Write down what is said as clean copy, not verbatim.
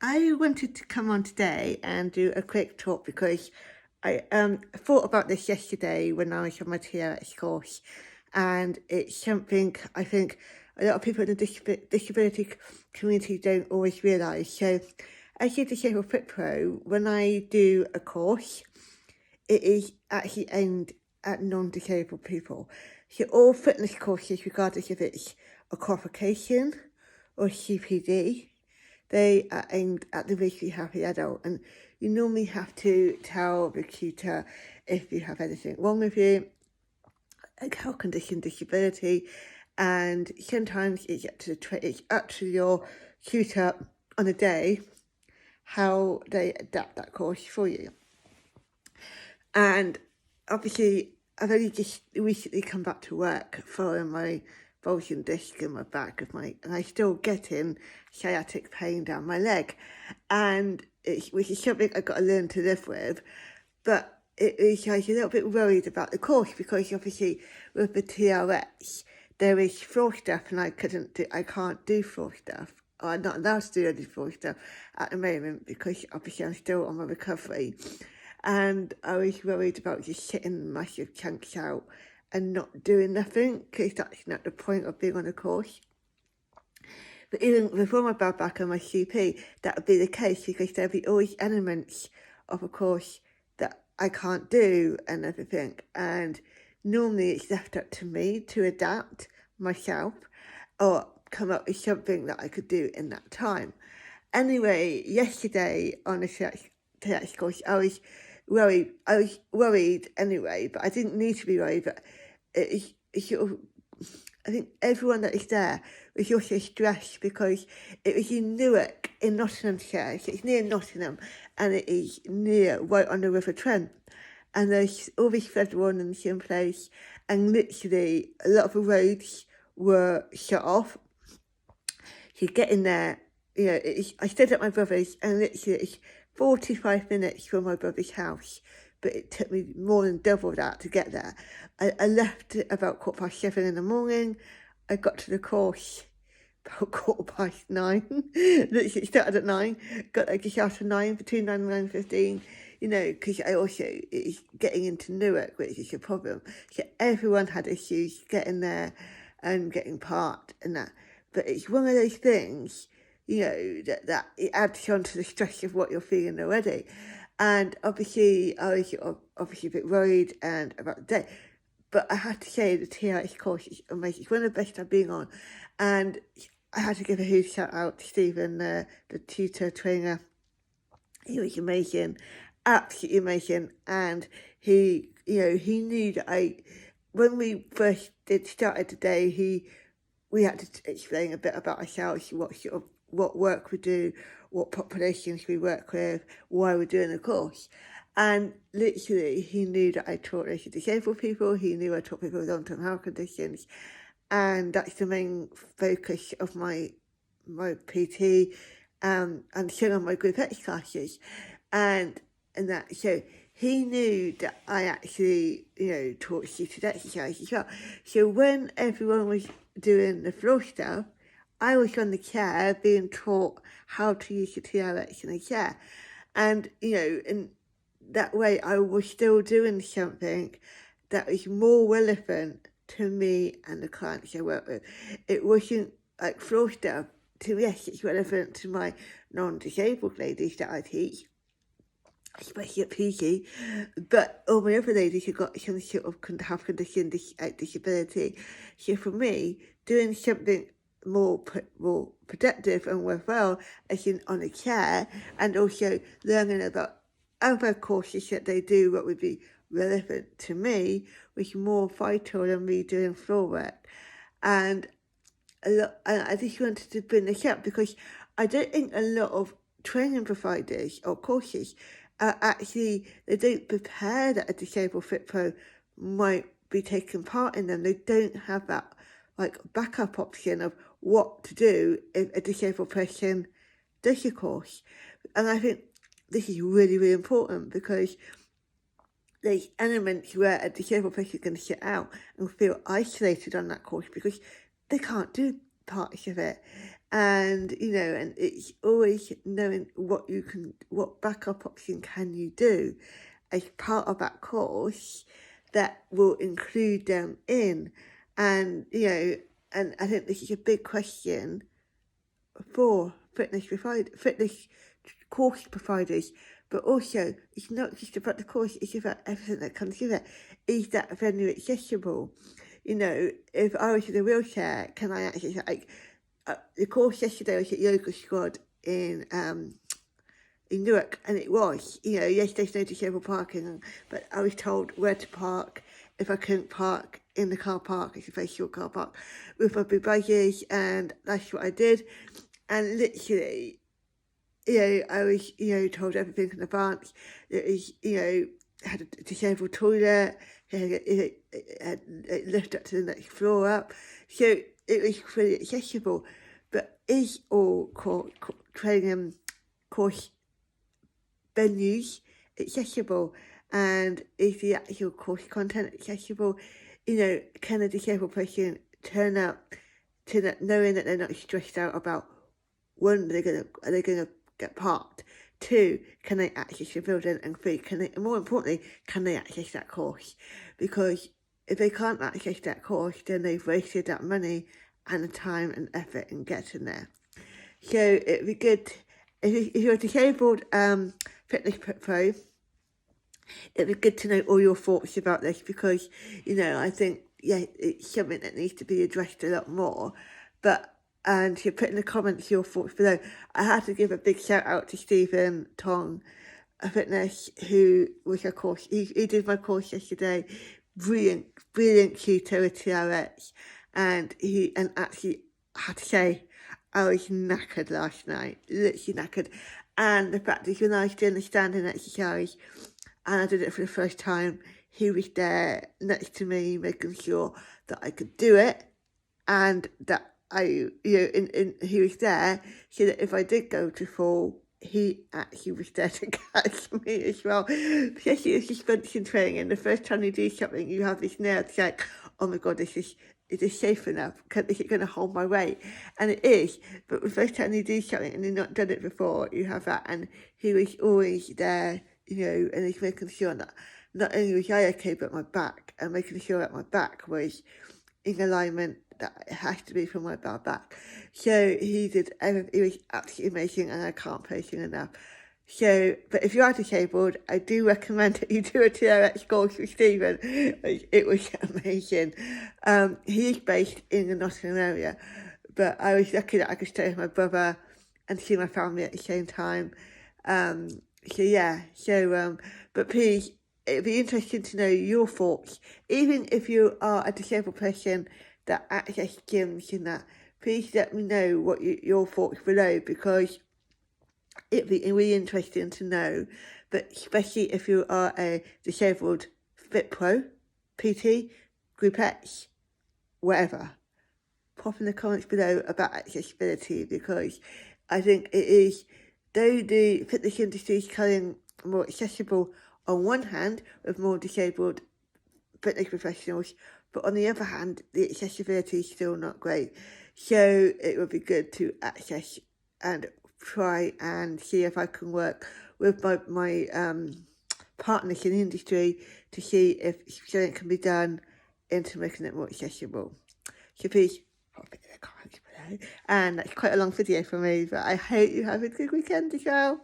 I wanted to come on today and do a quick talk because I thought about this yesterday when I was on my TRX course, and it's something I think a lot of people in the disability community don't always realise. So, as a disabled fitpro, when I do a course, it is actually aimed at non-disabled people. So all fitness courses, regardless if it's a qualification or CPD, they are aimed at the visually happy adult, and you normally have to tell the tutor if you have anything wrong with you, like health condition, disability, and sometimes it's up to your tutor on a day how they adapt that course for you. And obviously, I've only just recently come back to work following my bulging disc in my back and I still getting sciatic pain down my leg, and which is something I've got to learn to live with. But it is like a little bit worried about the course because obviously with the TRX there is floor stuff, and I can't do floor stuff. I'm not allowed to do any floor stuff at the moment because obviously I'm still on my recovery. And I was worried about just sitting massive chunks out and not doing nothing, because that's not the point of being on a course. But even before my bad back and my CP, that would be the case, because there'll be always elements of a course that I can't do and everything. And normally it's left up to me to adapt myself or come up with something that I could do in that time. Anyway, yesterday on the TX course, I was worried anyway, but I didn't need to be worried. But it's sort of, I think everyone that is there was also stressed because it was in Newark in Nottinghamshire. So it's near Nottingham, and it is right on the River Trent. And there's all these flood warnings in place, and literally a lot of the roads were shut off. So getting there, I stayed at my brother's, and literally it's 45 minutes from my brother's house, but it took me more than double that to get there. I left at about 7:15 in the morning. I got to the course about 9:15. Literally started at 9, got there just after 9, between 9 and 9:15, because I also, it's getting into Newark, which is a problem. So everyone had issues getting there and getting parked and that. But it's one of those things, that it adds on to the stress of what you're feeling already. And obviously, I was obviously a bit worried and about the day. But I have to say, the TRX course is amazing. It's one of the best I've been on. And I had to give a huge shout out to Stephen, the tutor trainer. He was amazing, absolutely amazing. And he knew that when we first started the day, we had to explain a bit about ourselves, what work we do, what populations we work with, why we're doing the course. And literally, he knew that I taught disabled people, he knew I taught people with long-term health conditions, and that's the main focus of my PT and some of my group X classes. And that, so he knew that I actually, taught seated exercise as well. So when everyone was doing the floor stuff, I was on the chair being taught how to use the TRX in a chair. And, in that way I was still doing something that was more relevant to me and the clients I work with. It wasn't like floor stuff. Yes, it's relevant to my non-disabled ladies that I teach, especially at PG, but all my other ladies have got some sort of health condition, disability. So for me, doing something more productive and worthwhile, as in on a chair, and also learning about other courses that they do what would be relevant to me, was more vital than me doing floor work. And I just wanted to bring this up because I don't think a lot of training providers or courses actually, they don't prepare that a disabled fitpro might be taking part in them. They don't have that backup option of what to do if a disabled person does a course. And I think this is really, really important, because there's elements where a disabled person can sit out and feel isolated on that course because they can't do parts of it. And, and it's always knowing what backup option can you do as part of that course that will include them in. And, and I think this is a big question for fitness course providers, but also it's not just about the course, it's about everything that comes with it. Is that venue accessible? If I was in a wheelchair, can I actually, the course yesterday was at Yoga Squad in Newark, and it was, yes, there's no disabled parking, but I was told where to park if I couldn't park in the car park. It's a very short car park with my big baggage, and that's what I did. And literally, I was, told everything in advance. It was, had a disabled toilet, it lifted up to the next floor up. So it was fully accessible. But is all training course venues accessible? And is the actual course content accessible? Can a disabled person turn up to that knowing that they're not stressed out about, one, are they gonna get parked? 2, can they access the building? And 3, more importantly, can they access that course? Because if they can't access that course, then they've wasted that money and the time and effort in getting there. So it'd be good if you're a disabled fitness pro. It'd be good to know all your thoughts about this, because I think it's something that needs to be addressed a lot more. And you put in the comments your thoughts below. I had to give a big shout out to Stephen Tong, a fitness, who was a course. He did my course yesterday. Brilliant tutor with TRX, and actually I had to say I was knackered last night, literally knackered. And the fact is, when I was doing the standing exercise, and I did it for the first time, he was there next to me, making sure that I could do it, and that he was there so that if I did go to fall, he actually was there to catch me as well. Especially with suspension training, and the first time you do something, you have this nerve to like, oh my God, is this safe enough? Is it going to hold my weight? And it is, but the first time you do something and you've not done it before, you have that. And he was always there, and he's making sure that not only was I okay, but my back, and making sure that my back was in alignment, that it has to be from my bad back. So he was absolutely amazing, and I can't praise him enough. So, but if you are disabled, I do recommend that you do a TRX course with Stephen. It was amazing. He is based in the Nottingham area, but I was lucky that I could stay with my brother and see my family at the same time. But please, it'd be interesting to know your thoughts. Even if you are a disabled person that access gyms and that, please let me know what your thoughts below, because it'd be really interesting to know. But especially if you are a disabled fitpro, PT, Group X, whatever, pop in the comments below about accessibility, because I think it is, though the fitness industry is becoming more accessible on one hand with more disabled fitness professionals, but on the other hand, the accessibility is still not great. So it would be good to access and try and see if I can work with my partners in the industry to see if something can be done into making it more accessible. So please pop it in the comments below. And that's quite a long video for me, but I hope you have a good weekend as well.